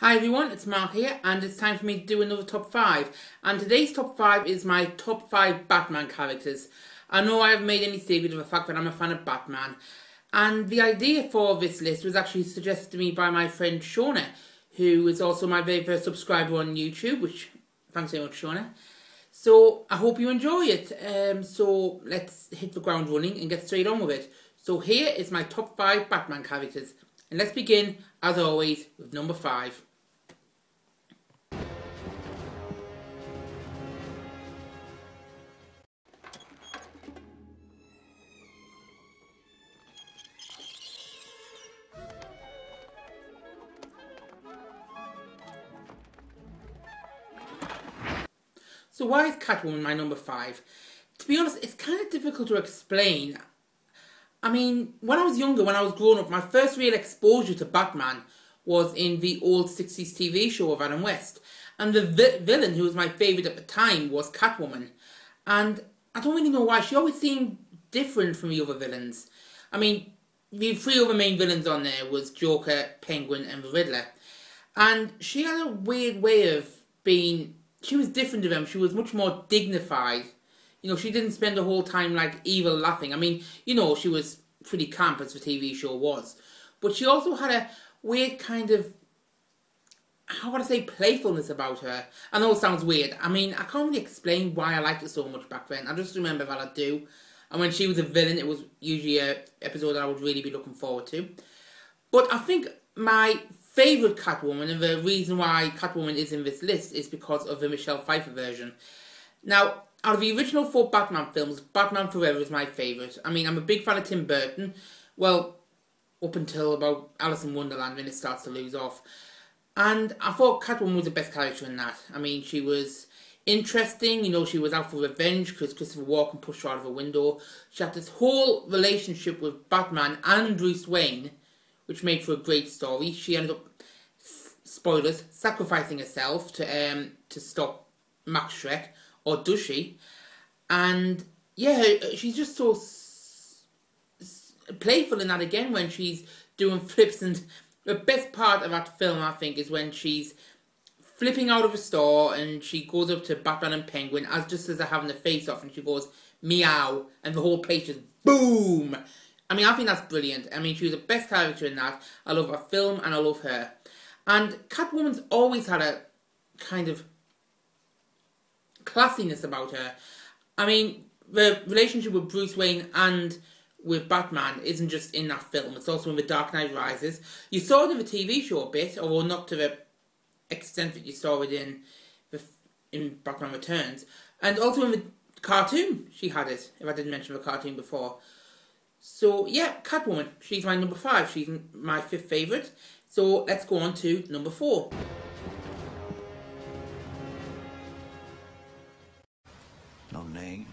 Hi everyone, it's Mark here, and it's time for me to do another top 5. And today's top 5 is my top 5 Batman characters. I know I haven't made any secret of the fact that I'm a fan of Batman. And the idea for this list was actually suggested to me by my friend Shauna, who is also my very first subscriber on YouTube, which, thanks very much Shauna. So, I hope you enjoy it. So, let's hit the ground running and get straight on with it. So, here is my top 5 Batman characters. And let's begin, as always, with number 5. So why is Catwoman my number 5? To be honest, it's kind of difficult to explain. I mean, when I was younger, when I was growing up, my first real exposure to Batman was in the old 60s TV show of Adam West. And the villain who was my favourite at the time was Catwoman. And I don't really know why. She always seemed different from the other villains. I mean, the 3 other main villains on there was Joker, Penguin and the Riddler. And she had a weird way of being... She was different to them. She was much more dignified. You know, she didn't spend the whole time, like, evil laughing. I mean, you know, she was pretty camp as the TV show was. But she also had a weird kind of, how would I say, playfulness about her. I know it sounds weird. I mean, I can't really explain why I liked it so much back then. I just remember that I do. And when she was a villain, it was usually an episode that I would really be looking forward to. But I think my favourite Catwoman, and the reason why Catwoman is in this list, is because of the Michelle Pfeiffer version. Now, out of the original 4 Batman films, Batman Forever is my favourite. I mean, I'm a big fan of Tim Burton. Well, up until about Alice in Wonderland, when it starts to lose off. And I thought Catwoman was the best character in that. I mean, she was interesting. You know, she was out for revenge because Christopher Walken pushed her out of a window. She had this whole relationship with Batman and Bruce Wayne, which made for a great story. She ended up, spoilers, sacrificing herself to stop Max Schreck, or does she? And yeah, she's just so playful in that again when she's doing flips. And the best part of that film, I think, is when she's flipping out of a store and she goes up to Batman and Penguin just as they're having a face-off, and she goes, meow, and the whole place just boom. I mean, I think that's brilliant. I mean, she was the best character in that. I love her film and I love her. And Catwoman's always had a kind of classiness about her. I mean, the relationship with Bruce Wayne and with Batman isn't just in that film. It's also in The Dark Knight Rises. You saw it in the TV show a bit, although not to the extent that you saw it in Batman Returns. And also in the cartoon, she had it, if I didn't mention the cartoon before. So, yeah, Catwoman. She's my number 5. She's my 5th favourite. So, let's go on to number 4. No name.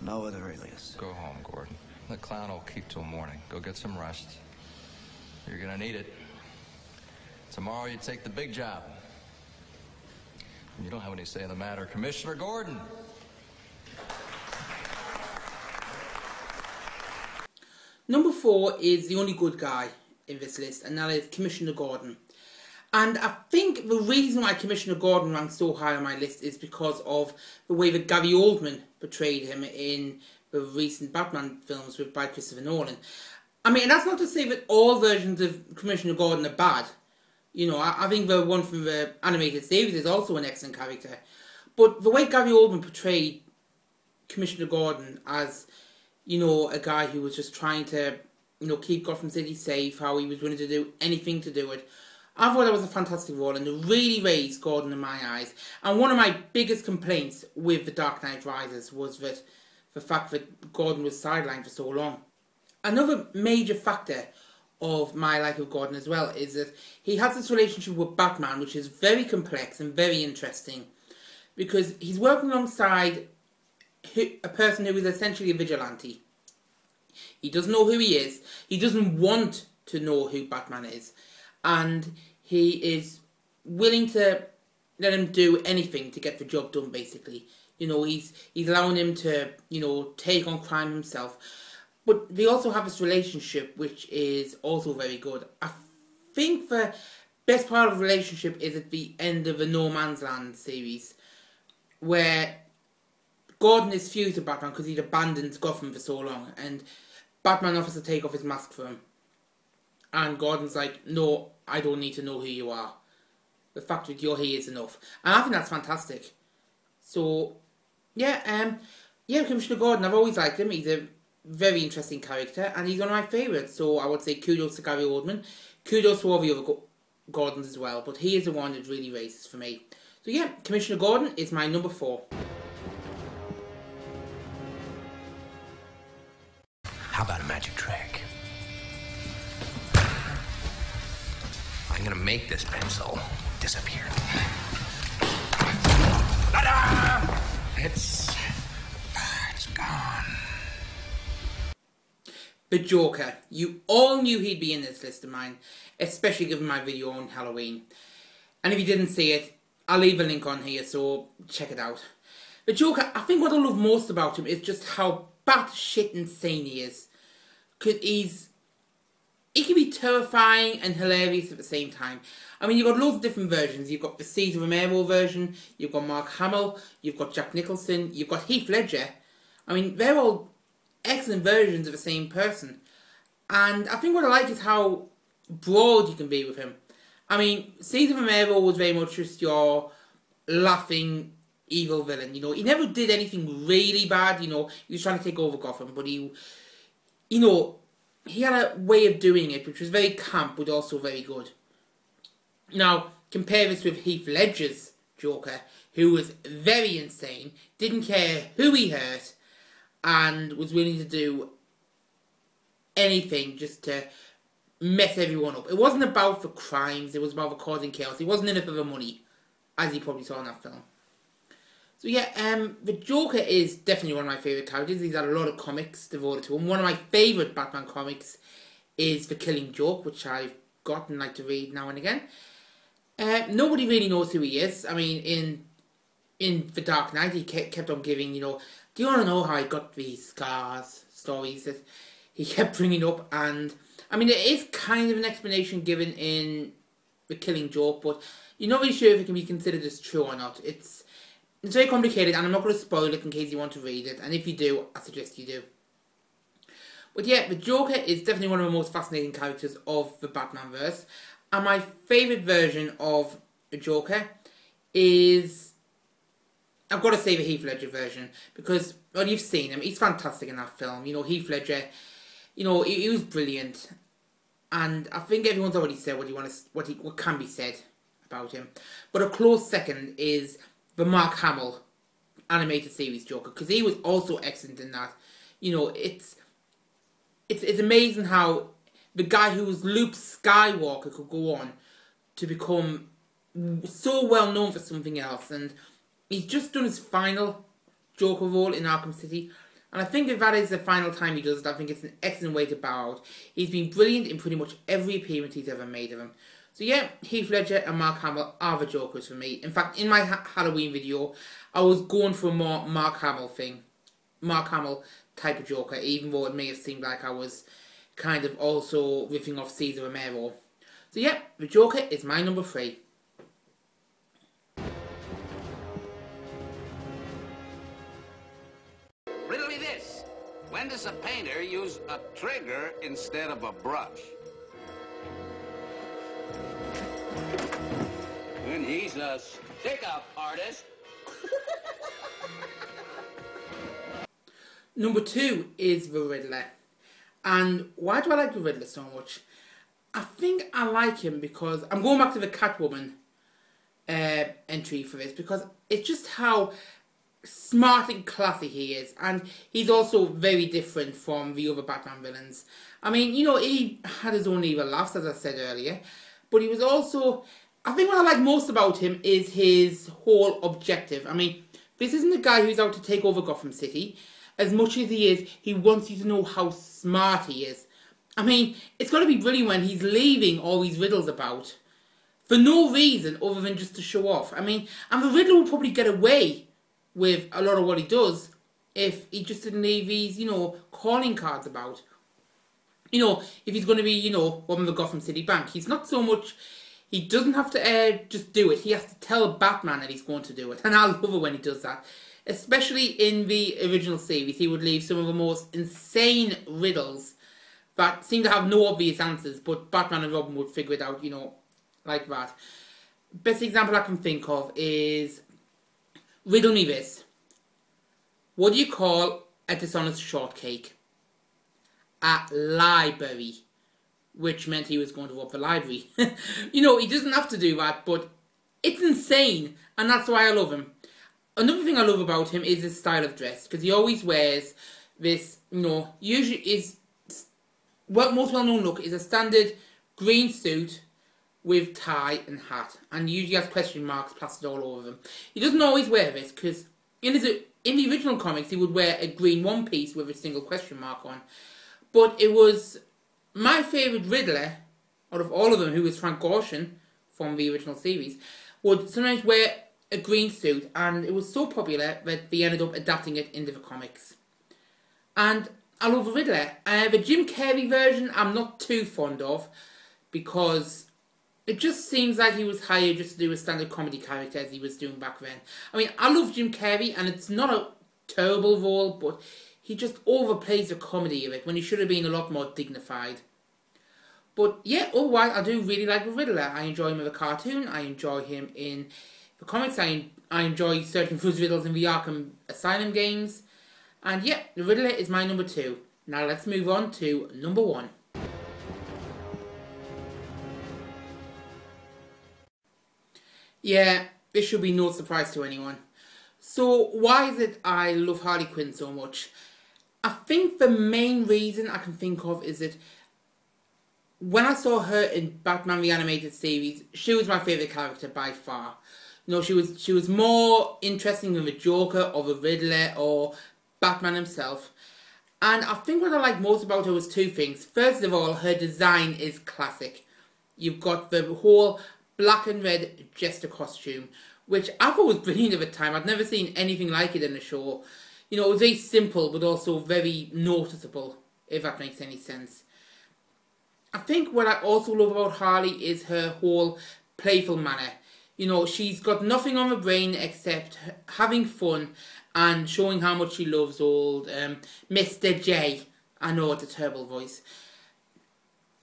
No other alias. Go home, Gordon. The clown will keep till morning. Go get some rest. You're gonna need it. Tomorrow you take the big job. You don't have any say in the matter, Commissioner Gordon. Number 4 is the only good guy in this list, and that is Commissioner Gordon. And I think the reason why Commissioner Gordon ranks so high on my list is because of the way that Gary Oldman portrayed him in the recent Batman films by Christopher Nolan. I mean, and that's not to say that all versions of Commissioner Gordon are bad. You know, I think the one from the animated series is also an excellent character. But the way Gary Oldman portrayed Commissioner Gordon as, you know, a guy who was just trying to, you know, keep Gotham City safe, how he was willing to do anything to do it. I thought that was a fantastic role, and it really raised Gordon in my eyes. And one of my biggest complaints with The Dark Knight Rises was that the fact that Gordon was sidelined for so long. Another major factor of my life of Gordon as well is that he has this relationship with Batman, which is very complex and very interesting, because he's working alongside a person who is essentially a vigilante. He doesn't know who he is. He doesn't want to know who Batman is. And he is willing to let him do anything to get the job done, basically. You know, he's allowing him to, you know, take on crime himself. But they also have this relationship which is also very good. I think the best part of the relationship is at the end of the No Man's Land series, where Gordon is fused with Batman because he'd abandoned Gotham for so long, and Batman offers to take off his mask for him. And Gordon's like, no, I don't need to know who you are. The fact that you're here is enough. And I think that's fantastic. So, yeah, Commissioner Gordon, I've always liked him. He's a very interesting character, and he's one of my favourites. So I would say kudos to Gary Oldman. Kudos to all the other Gordons as well, but he is the one that really races for me. So yeah, Commissioner Gordon is my number 4. How about a magic trick? I'm gonna make this pencil disappear. Ta-da! It's gone. The Joker. You all knew he'd be in this list of mine, especially given my video on Halloween. And if you didn't see it, I'll leave a link on here, so check it out. The Joker, I think what I love most about him is just how batshit insane he is. Because he can be terrifying and hilarious at the same time. I mean, you've got loads of different versions. You've got the Cesar Romero version, you've got Mark Hamill, you've got Jack Nicholson, you've got Heath Ledger. I mean, they're all excellent versions of the same person. And I think what I like is how broad you can be with him. I mean, Cesar Romero was very much just your laughing evil villain. You know, he never did anything really bad. You know, he was trying to take over Gotham, but he had a way of doing it which was very camp, but also very good. Now, compare this with Heath Ledger's Joker, who was very insane, didn't care who he hurt, and was willing to do anything just to mess everyone up. It wasn't about the crimes, it was about the causing chaos. He wasn't in it for the money, as you probably saw in that film. So yeah, the Joker is definitely one of my favourite characters. He's had a lot of comics devoted to him. One of my favourite Batman comics is The Killing Joke, which I've got and like to read now and again. Nobody really knows who he is. I mean, in The Dark Knight, he kept on giving, do you want to know how I got these scars stories that he kept bringing up. And, I mean, there is kind of an explanation given in The Killing Joke, but you're not really sure if it can be considered as true or not. It's very complicated, and I'm not going to spoil it in case you want to read it. And if you do, I suggest you do. But yeah, the Joker is definitely one of the most fascinating characters of the Batman-verse. And my favourite version of the Joker is, I've got to say, the Heath Ledger version. Because, well, you've seen him. He's fantastic in that film. Heath Ledger, he was brilliant. And I think everyone's already said what can be said about him. But a close second is the Mark Hamill animated series Joker, because he was also excellent in that. It's amazing how the guy who was Luke Skywalker could go on to become so well known for something else, and he's just done his final Joker role in Arkham City, and I think if that is the final time he does it, I think it's an excellent way to bow out. He's been brilliant in pretty much every appearance he's ever made of him. So yeah, Heath Ledger and Mark Hamill are the Jokers for me. In fact, in my Halloween video, I was going for a more Mark Hamill type of Joker, even though it may have seemed like I was kind of also riffing off Cesar Romero. So yeah, the Joker is my number 3. Riddle me this. When does a painter use a trigger instead of a brush? When he's a stick-up artist. Number 2 is the Riddler. And why do I like the Riddler so much? I think I like him because, I'm going back to the Catwoman entry for this, because it's just how smart and classy he is. And he's also very different from the other Batman villains. I mean, he had his own evil laughs, as I said earlier. But he was also, I think what I like most about him is his whole objective. I mean, this isn't a guy who's out to take over Gotham City. As much as he is, he wants you to know how smart he is. I mean, it's got to be brilliant when he's leaving all these riddles about for no reason other than just to show off. I mean, and the Riddler will probably get away with a lot of what he does if he just didn't leave these, calling cards about. If he's going to be, one of the Gotham City Bank, he's not so much He doesn't have to just do it. He has to tell Batman that he's going to do it. And I love it when he does that. Especially in the original series, he would leave some of the most insane riddles that seem to have no obvious answers, but Batman and Robin would figure it out, you know, like that. Best example I can think of is, riddle me this. What do you call a dishonest shortcake? A library. Which meant he was going to rob the library. You know, he doesn't have to do that, but it's insane, and that's why I love him. Another thing I love about him is his style of dress, because he always wears this, you know, usually is, well, most well-known look is a standard green suit with tie and hat, and usually has question marks plastered all over them. He doesn't always wear this, because in the original comics he would wear a green one-piece with a single question mark on, but it was my favourite Riddler, out of all of them, who was Frank Gorshin from the original series, would sometimes wear a green suit, and it was so popular that they ended up adapting it into the comics. And I love the Riddler. The Jim Carrey version I'm not too fond of, because it just seems like he was hired just to do a standard comedy character as he was doing back then. I mean, I love Jim Carrey, and it's not a terrible role, but he just overplays the comedy of it when he should have been a lot more dignified. But yeah, otherwise, I do really like the Riddler. I enjoy him in the cartoon. I enjoy him in the comics. I enjoy searching for his riddles in the Arkham Asylum games. And yeah, the Riddler is my number 2. Now let's move on to number 1. Yeah, this should be no surprise to anyone. So why is it I love Harley Quinn so much? I think the main reason I can think of is that when I saw her in Batman the Animated Series, she was my favourite character by far. You know, she was more interesting than the Joker or the Riddler or Batman himself. And I think what I like most about her was 2 things. First of all, her design is classic. You've got the whole black and red Jester costume, which I thought was brilliant at the time. I'd never seen anything like it in a show. You know, it was very simple, but also very noticeable, if that makes any sense. I think what I also love about Harley is her whole playful manner. You know, she's got nothing on the brain except having fun and showing how much she loves old Mr. J. I know it's a terrible voice.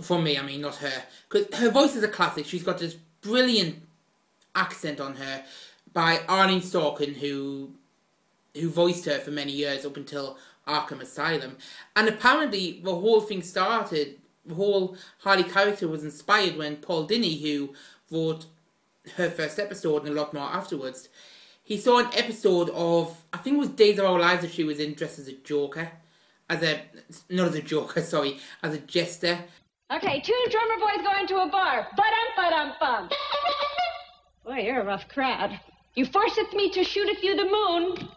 For me, I mean, not her. Because her voice is a classic. She's got this brilliant accent on her by Arlene Sorkin, who voiced her for many years up until Arkham Asylum. And apparently the whole thing started, the whole Harley character was inspired when Paul Dini, who wrote her first episode and a lot more afterwards, he saw an episode of, I think it was Days of Our Lives, that she was in dressed as a Joker. As a jester. Okay, 2 drummer boys going to a bar. Ba-dum-ba-dum-bum. Boy, you're a rough crowd. You forceth me to shoot at you the moon.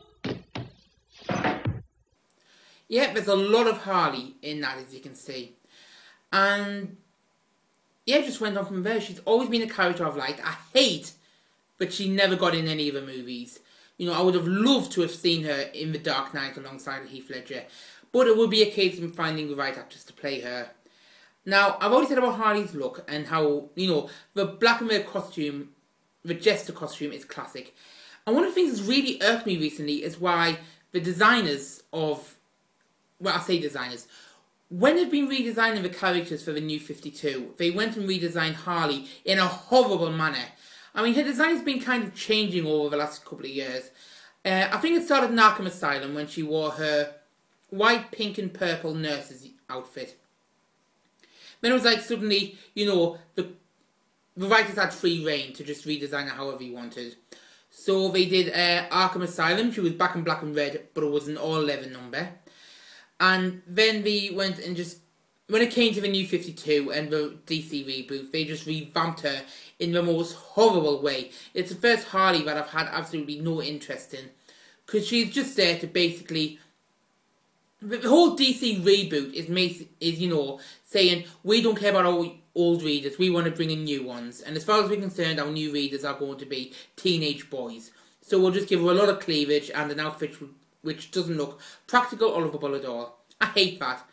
Yeah, there's a lot of Harley in that, as you can see. And yeah, just went on from there. She's always been a character I've liked. I hate that she never got in any of the movies. You know, I would have loved to have seen her in The Dark Knight alongside Heath Ledger. But it would be a case of finding the right actress to play her. Now, I've already said about Harley's look and how, you know, the black and red costume, the Jester costume is classic. And one of the things that's really irked me recently is why the designers of, well, I say designers, when they've been redesigning the characters for the New 52, they went and redesigned Harley in a horrible manner. I mean, her design's been kind of changing over the last couple of years. I think it started in Arkham Asylum when she wore her white, pink and purple nurse's outfit. Then it was like suddenly, you know, the writers had free reign to just redesign it however you wanted. So they did Arkham Asylum. She was back in black and red, but it was an all-leather number. And then they went and just, when it came to the New 52 and the DC reboot, they just revamped her in the most horrible way. It's the first Harley that I've had absolutely no interest in. Because she's just there to basically, the whole DC reboot is, you know, saying, we don't care about our old readers, we want to bring in new ones. And as far as we're concerned, our new readers are going to be teenage boys. So we'll just give her a lot of cleavage and an outfit which doesn't look practical or lovable at all. I hate that.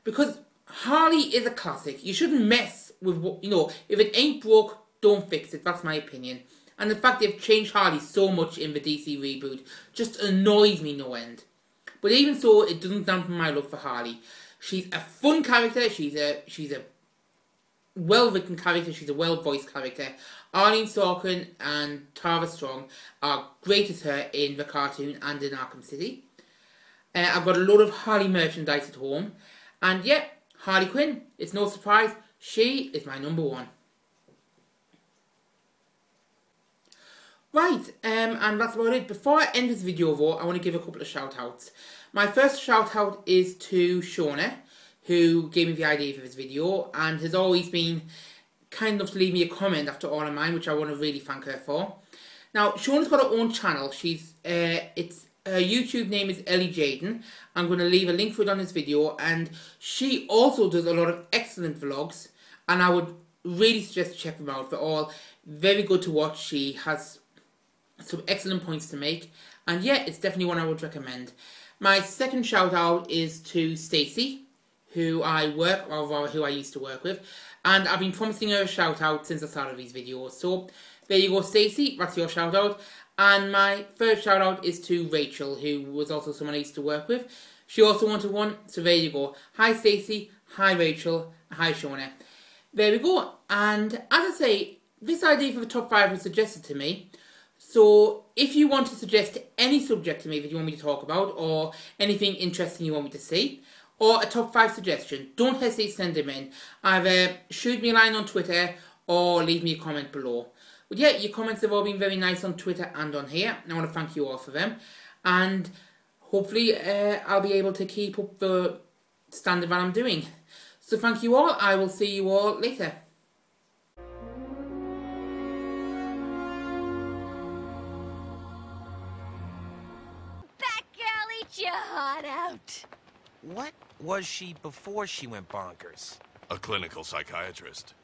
Because Harley is a classic. You shouldn't mess with what, you know, if it ain't broke, don't fix it. That's my opinion. And the fact they've changed Harley so much in the DC reboot just annoys me no end. But even so, it doesn't dampen my love for Harley. She's a fun character. She's a well-written character. She's a well-voiced character. Arlene Sorkin and Tara Strong are great as her in the cartoon and in Arkham City. I've got a lot of Harley merchandise at home. And yeah, Harley Quinn, it's no surprise, she is my number one. Right, and that's about it. Before I end this video though, I want to give a couple of shout outs. My first shout out is to Shauna, who gave me the idea for this video and has always been kind enough to leave me a comment after all of mine, which I want to really thank her for. Now, Shauna's got her own channel. Her YouTube name is Ellie Jaden. I'm going to leave a link for it on this video, and she also does a lot of excellent vlogs, and I would really suggest to check them out. They're all very good to watch. She has some excellent points to make, and yeah, it's definitely one I would recommend. My second shout out is to Stacey, who I used to work with, and I've been promising her a shout out since the start of these videos. So there you go, Stacey, that's your shout out. And my third shout out is to Rachel, who was also someone I used to work with. She also wanted one, so there you go. Hi Stacey, hi Rachel, hi Shauna. There we go. And as I say, this idea for the top 5 was suggested to me. So if you want to suggest any subject to me that you want me to talk about, or anything interesting you want me to see, or a top 5 suggestion, don't hesitate to send them in. Either shoot me a line on Twitter or leave me a comment below. But yeah, your comments have all been very nice on Twitter and on here, and I want to thank you all for them. And hopefully I'll be able to keep up the standard that I'm doing. So thank you all. I will see you all later. That girl eat your heart out. What was she before she went bonkers? A clinical psychiatrist.